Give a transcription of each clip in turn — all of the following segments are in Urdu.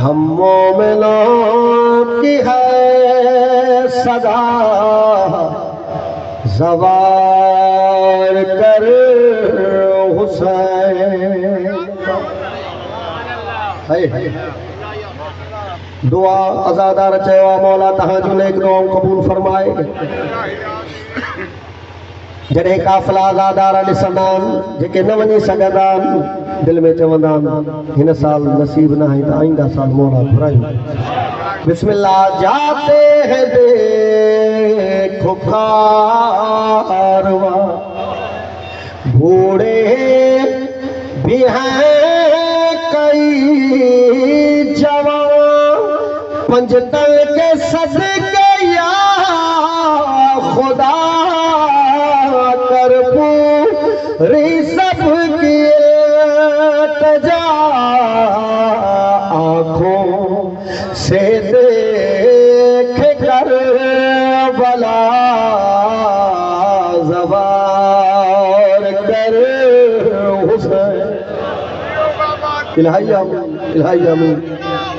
ہم مومنوں کی ہے صدا زوار کر حسین. دعا ازادار چیوا مولا تہاں جو نیک دعاؤں قبول فرمائے. جڑے قافلہ آزادار ڈسندان جے نہ ونی سگندان دل میں چوندان ہن سال نصیب نہ ہے تو آئندہ سال مولا گھرائیں. بسم اللہ. جاتے ہیں دیکھو کارواں بوڑھے بھی ہیں کئی جوان پنجتن کے صدقے یا خدا کر پوری سب کی التجا آنکھوں سے دیکھ کر بلا زوار کر حسین. الہی آمین الہی آمین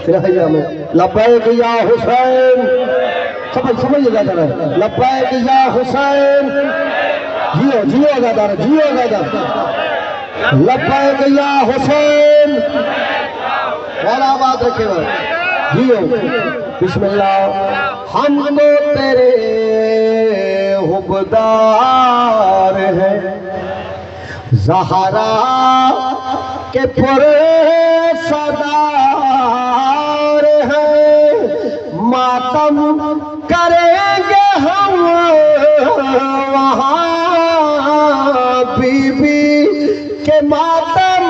الہی آمین. لبیک یا حسین. سمجھ جاتا ہے. لبیک یا حسین. جیو جیو گادار جیو گادار. لبیک یا حسین. والا آباد رکھے ہوئے جیو. بسم اللہ. ہم تو تیرے حبدار ہیں زہرا کے پر صدار ہیں. ماتم کریں گے ہم وہاں بی بی کے ماتم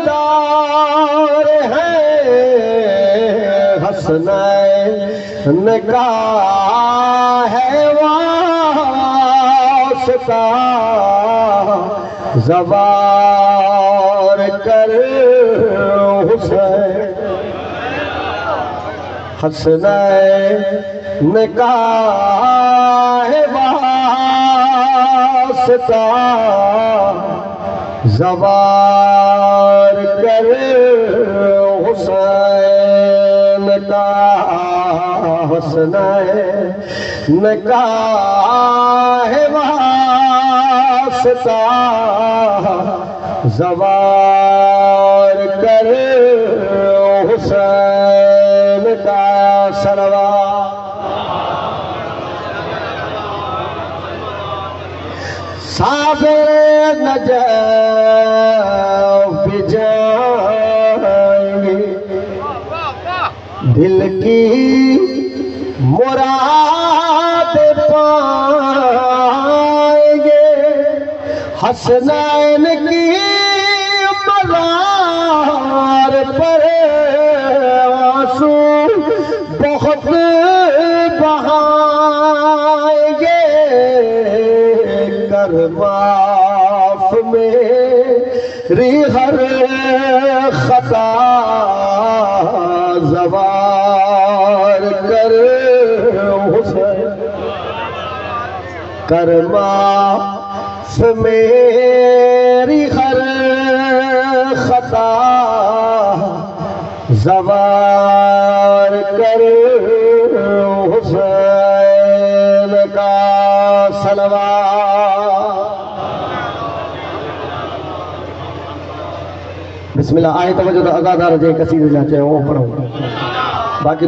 دار ہیں. حسنین کا ہے واسطہ زوار کر حسین. حسنین کا ہے واسطہ زوار کر حسین کا. حسنین کا ہے واسطہ زوار کر حسین کا. صلوات. صابر نجف جائیں گے دل کی مراد پائیں گے. حسنین کی مزار پر آنسو بہت بہائیں گے. کر معاف میری ہر خطا زوار کر حسین. کر معاف میری ہر خطا زوار کر حسین کا. صلوات. بسم اللہ. آئے توجہ تو اگادار جے قصیدے جا چاہے وہ پڑھو باقی